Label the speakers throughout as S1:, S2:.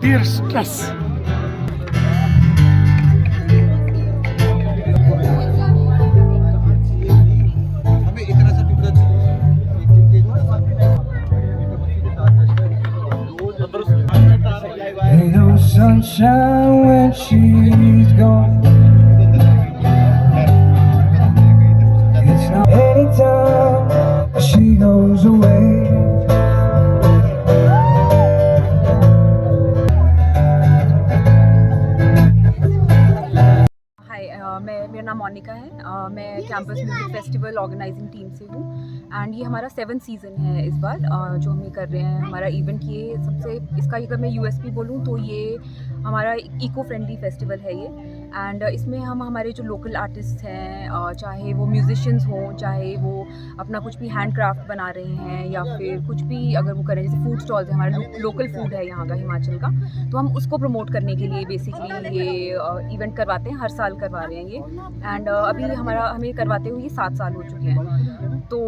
S1: Dear stress. Ain't no sunshine when she's gone. It's not anytime she goes away.
S2: हाय मेरा नाम मोनिका है। मैं campus music festival organising team से हूँ and ये हमारा 7th सीज़न है इस बार जो हम ये कर रहे हैं हमारा इवेंट। ये सबसे इसका अगर मैं यूएसपी बोलूँ तो ये हमारा इको फ्रेंडली फेस्टिवल है ये एंड इसमें हम हमारे जो लोकल आर्टिस्ट हैं चाहे वो म्यूजिशियंस हों चाहे वो अपना कुछ भी हैंडक्राफ्ट बना रहे हैं या फिर कुछ भी अगर वो करें, जैसे फूड स्टॉल्स है हमारा लोकल फूड है यहाँ का हिमाचल का, तो हम उसको प्रमोट करने के लिए बेसिकली ये इवेंट करवाते हैं। हर साल करवा रहे हैं ये एंड अभी हमें करवाते हुए ये 7 साल हो चुके हैं। तो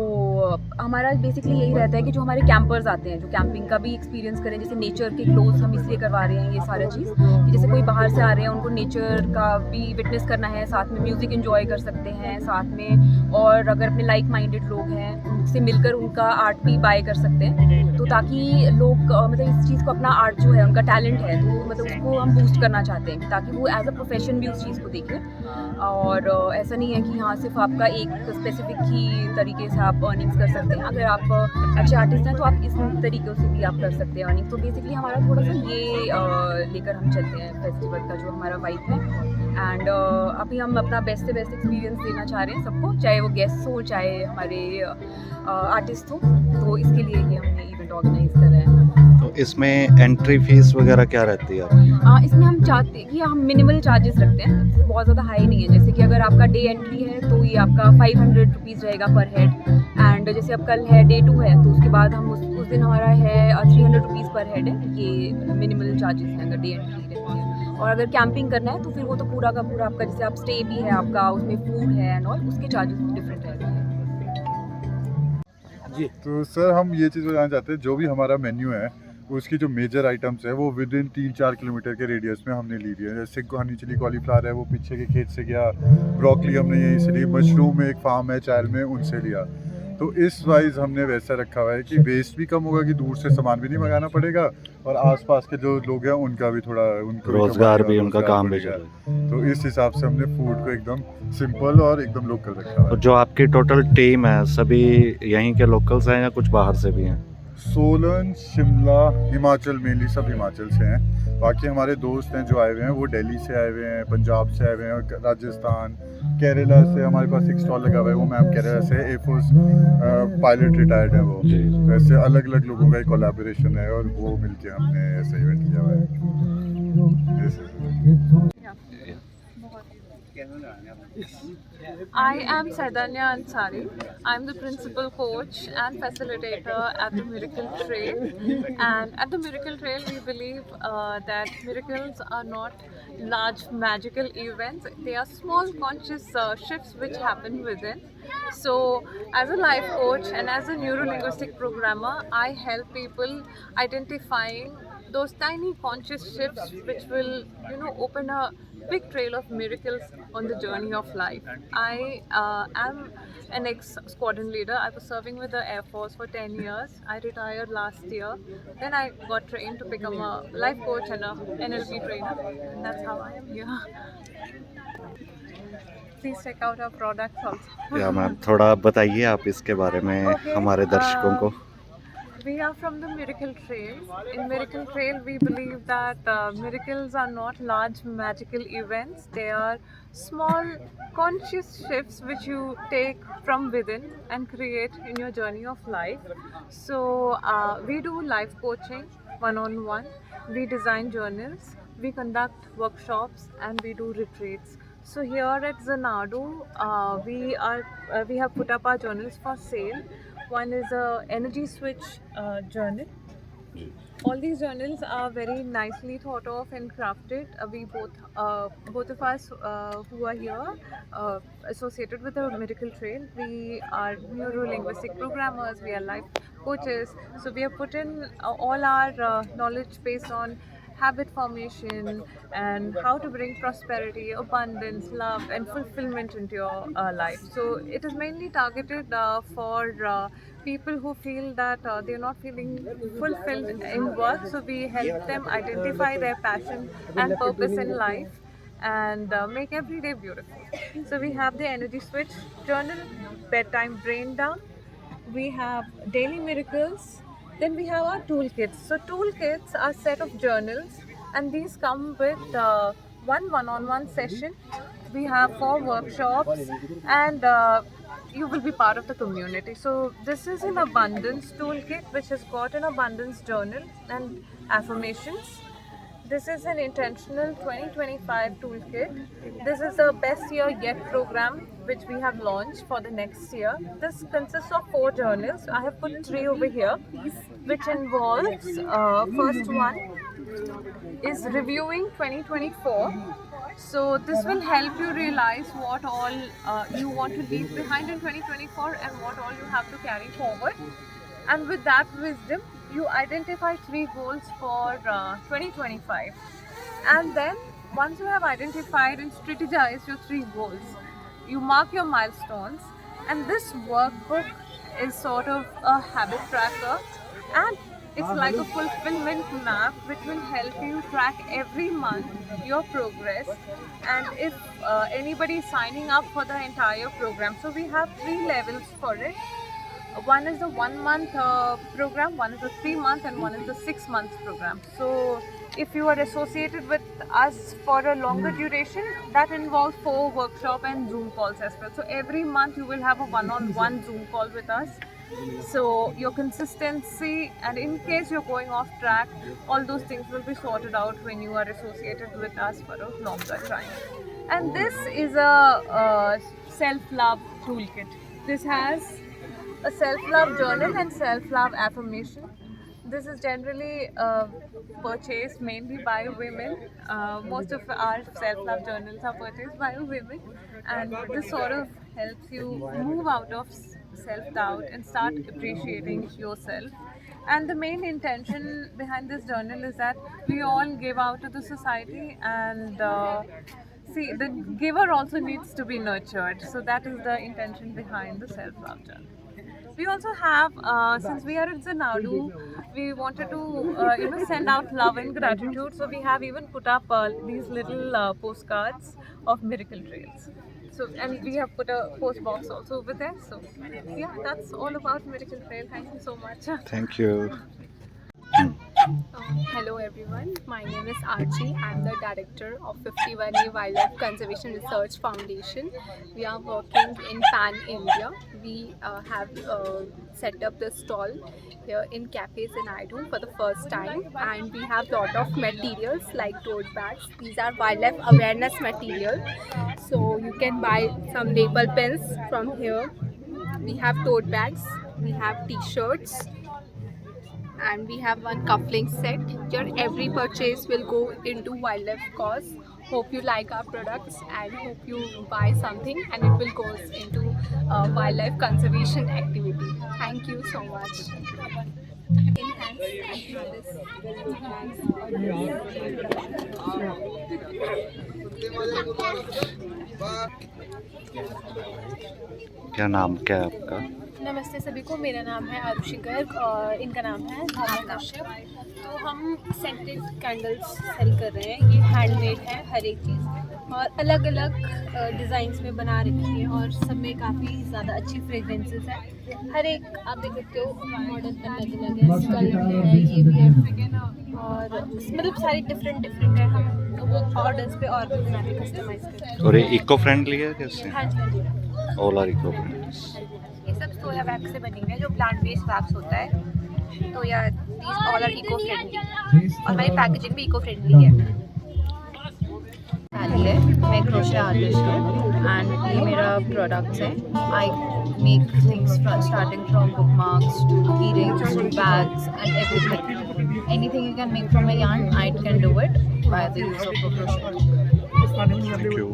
S2: हमारा बेसिकली यही रहता है कि जो हमारे कैंपर्स आते हैं जो कैंपिंग का भी एक्सपीरियंस करें, जैसे नेचर के क्लोज हम इसलिए करवा रहे हैं ये सारा चीज़ कि जैसे कोई बाहर से आ रहे हैं उनको नेचर का भी विटनेस करना है, साथ में म्यूज़िक एंजॉय कर सकते हैं साथ में, और अगर अपने लाइक माइंडेड लोग हैं उनसे मिलकर उनका आर्ट भी बाय कर सकते हैं। तो ताकि लोग मतलब इस चीज़ को अपना आर्ट जो है उनका टैलेंट है तो मतलब उसको हम बूस्ट करना चाहते हैं ताकि वो एज अ प्रोफेशन भी उस चीज़ को देखें। और ऐसा नहीं है कि यहाँ सिर्फ आपका एक स्पेसिफिक ही तरीके से आप अर्निंग्स कर सकते हैं। अगर आप अच्छे आर्टिस्ट हैं तो आप इस तरीक़ों से भी आप कर सकते हैं अर्निंग। तो बेसिकली हमारा थोड़ा सा ये लेकर हम चलते हैं फेस्टिवल का जो हमारा वाइब है एंड अभी हम अपना बेस्ट से बेस्ट एक्सपीरियंस देना चाह रहे हैं सबको, चाहे वो गेस्ट हो चाहे हमारे आर्टिस्ट हो। तो इसके लिए ये हमने इवेंट ऑर्गेनाइज कर रहे हैं।
S3: तो इसमें एंट्री फीस वगैरह क्या रहती है?
S2: इसमें हम चाहते हैं कि हम मिनिमल चार्जेस रखते हैं, बहुत ज़्यादा हाई नहीं है। जैसे कि अगर आपका डे एंट्री है तो ये आपका 500 रुपीज़ रहेगा पर हेड एंड जैसे अब कल है डे 2 है तो उसके बाद हम उस दिन हमारा है 300 रुपीज़ पर हेड है। ये मिनिमल चार्जेस हैं अगर डे एंट्री रहती है। और अगर कैंपिंग करना है तो फिर वो तो पूरा का पूरा आपका, जैसे आप स्टे भी है आपका उसमें फूड है एंड ऑल, उसके चार्जेस डिफरेंट रहते हैं
S4: जी। तो सर हम ये चीज़ बताना चाहते हैं, जो भी हमारा मेन्यू है उसकी जो मेजर आइटम्स है वो विद इन 3-4 किलोमीटर के रेडियस में हमने ली है। जैसे हनी चिली कॉलीफ्लावर है वो पीछे के खेत से गया, ब्रोकली हमने यहीं से ली, मशरूम एक फार्म है चायल में उनसे लिया। तो इस वाइज हमने वैसा रखा हुआ है कि वेस्ट भी कम होगा कि दूर से सामान भी नहीं मंगाना पड़ेगा और आसपास के जो लोग हैं उनका भी थोड़ा उनको
S3: रोजगार भी, उनका काम भी
S4: चलेगा। तो इस हिसाब से हमने फूड को एकदम सिंपल और एकदम लोकल रखा हुआ है।
S3: और जो आपकी टोटल टीम है सभी यहीं के लोकल्स हैं या कुछ बाहर से भी हैं?
S4: सोलन, शिमला, हिमाचल, मेनली सब हिमाचल से हैं। बाकी हमारे दोस्त हैं जो आए हुए हैं वो दिल्ली से आए हुए हैं, पंजाब से आए हुए हैं, राजस्थान, केरला से हमारे पास एक स्टॉल लगा हुआ है वो मैम केरला से एयरफोर्स पायलट रिटायर्ड है वो। ऐसे अलग अलग लोगों का एक कोलैबोरेशन है और वो मिलके हमने ऐसा इवेंट किया हुआ है।
S5: I am Saidanya Ansari. I am the principal coach and facilitator at the Miracle Trail. And at the Miracle Trail, we believe that miracles are not large magical events. They are small conscious shifts which happen within. So, as a life coach and as a neuro-linguistic programmer, I help people identifying those tiny conscious shifts which will, open a big trail of miracles on the journey of life. I am an ex-squadron leader. I was serving with the Air Force for 10 years. I retired last year. Then I got trained to become a life coach and a NLP trainer. And that's how I am here. Please check out our products also.
S3: या ma'am थोड़ा बताइए आप इसके बारे में हमारे दर्शकों को।
S5: We are from the Miracle Trail. In Miracle Trail, we believe that miracles are not large magical events. They are small conscious shifts which you take from within and create in your journey of life. So we do life coaching one-on-one. We design journals. We conduct workshops and we do retreats. So here at Xanadu, we have put up our journals for sale. One is a energy switch journal All these journals are very nicely thought of and crafted. We both of us who are here associated with the Miracle Trail, we are neuro-linguistic programmers, we are life coaches. So we have put in all our knowledge based on habit formation and how to bring prosperity, abundance, love and fulfillment into your life. So it is mainly targeted for people who feel that they're not feeling fulfilled in work. So we help them identify their passion and purpose in life and make every day beautiful. So we have the Energy Switch journal, bedtime brain dump, we have daily miracles, then we have our toolkits. So toolkits are set of journals and these come with one-on-one session. We have 4 workshops and you will be part of the community. So this is an abundance toolkit which has got an abundance journal and affirmations. This is an intentional 2025 toolkit. This is the best year yet program which we have launched for the next year. This consists of 4 journals. I have put 3 over here, which involves first one is reviewing 2024. So this will help you realize what all you want to leave behind in 2024 and what all you have to carry forward. And with that wisdom, you identify 3 goals for 2025. And then once you have identified and strategized your 3 goals, you mark your milestones. And this workbook is sort of a habit tracker and it's like a fulfillment map which will help you track every month your progress and if anybody is signing up for the entire program. So we have 3 levels for it. One is the 1 month program, one is the 3 month and one is the 6 months program. So if you are associated with us for a longer duration, that involves 4 workshop and Zoom calls as well. So every month you will have a one-on-one Zoom call with us. So your consistency and in case you're going off track, all those things will be sorted out when you are associated with us for a longer time. And this is a self-love toolkit. This has a self-love journal and self-love affirmation. This is generally purchased mainly by women. Most of our self-love journals are purchased by women, and this sort of helps you move out of self-doubt and start appreciating yourself. And the main intention behind this journal is that we all give out to the society, and see, the giver also needs to be nurtured. So that is the intention behind the self-love journal. We also have, since we are in Xanadu, we wanted to send out love and gratitude. So we have even put up these little postcards of Miracle Trails. So, and we have put a post box also over there. So yeah, that's all about Miracle Trail. Thank you so much.
S3: Thank you.
S6: Hello everyone, my name is Archie. I am the director of 51A Wildlife Conservation Research Foundation. We are working in Pan India. We have set up the stall here in Cafes in Idle for the first time, and we have lot of materials like tote bags. These are wildlife awareness material, so you can buy some label pens from here. We have tote bags, we have t-shirts, and we have one cufflink set. Your every purchase will go into wildlife cause. Hope you like our products and hope you buy something and it will go into wildlife conservation activity. Thank you so much.
S3: क्या नाम क्या है आपका?
S6: नमस्ते सभी को, मेरा नाम है आरुषि गर्ग और इनका नाम है भावना कश्यप। तो हम सेंटेड कैंडल्स सेल कर रहे हैं। ये हैंडमेड है हर एक चीज़ और अलग अलग डिज़ाइंस में बना रखी है और सब में काफ़ी ज़्यादा अच्छी फ्रेगरेंसेस है। हर एक आप देख सकते हो मॉडल अलग अलग है, स्कल है, ये भी है और मतलब सारी डिफरेंट है। हम वो ऑर्डर्स पे और भी बनाते कस्टमाइज करते हैं।
S3: और ये इको फ्रेंडली है कैसे?
S6: हाँ जी,
S3: ऑल आर इको फ्रेंडली।
S2: ये सब सोया वैक्स से बनी हुई है जो प्लांट बेस्ड वैक्स होता है। तो यार these all are eco friendly और हमारी पैकेजिंग भी इको फ्रेंडली है। मैं क्रोशे आर्टिस्ट हूँ एंड ये मेरा प्रोडक्ट्स है। आई
S7: make things starting from bookmarks to key rings to bags and everything. Anything you can make from a yarn, I can do it by the use of a crochet.
S3: Thank you.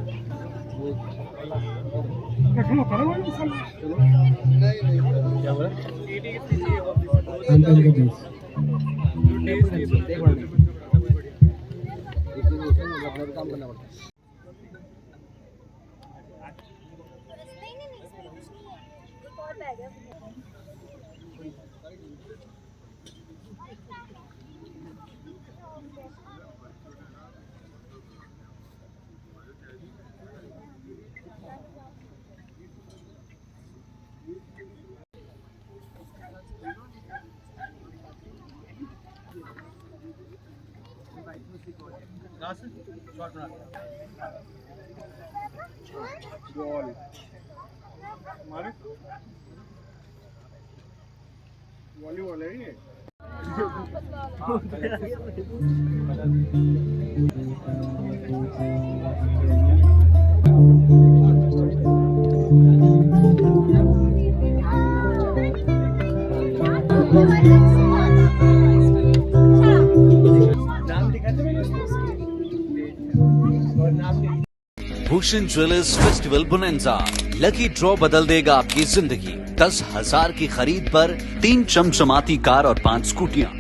S8: Bhushan jewellers festival bonanza, lucky draw बदल देगा आपकी जिंदगी। 10,000 की खरीद पर 3 चमचमाती car और 5 स्कूटियां।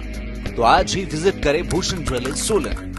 S8: तो आज ही विजिट करें भूषण ज्वेलर्स सोलन।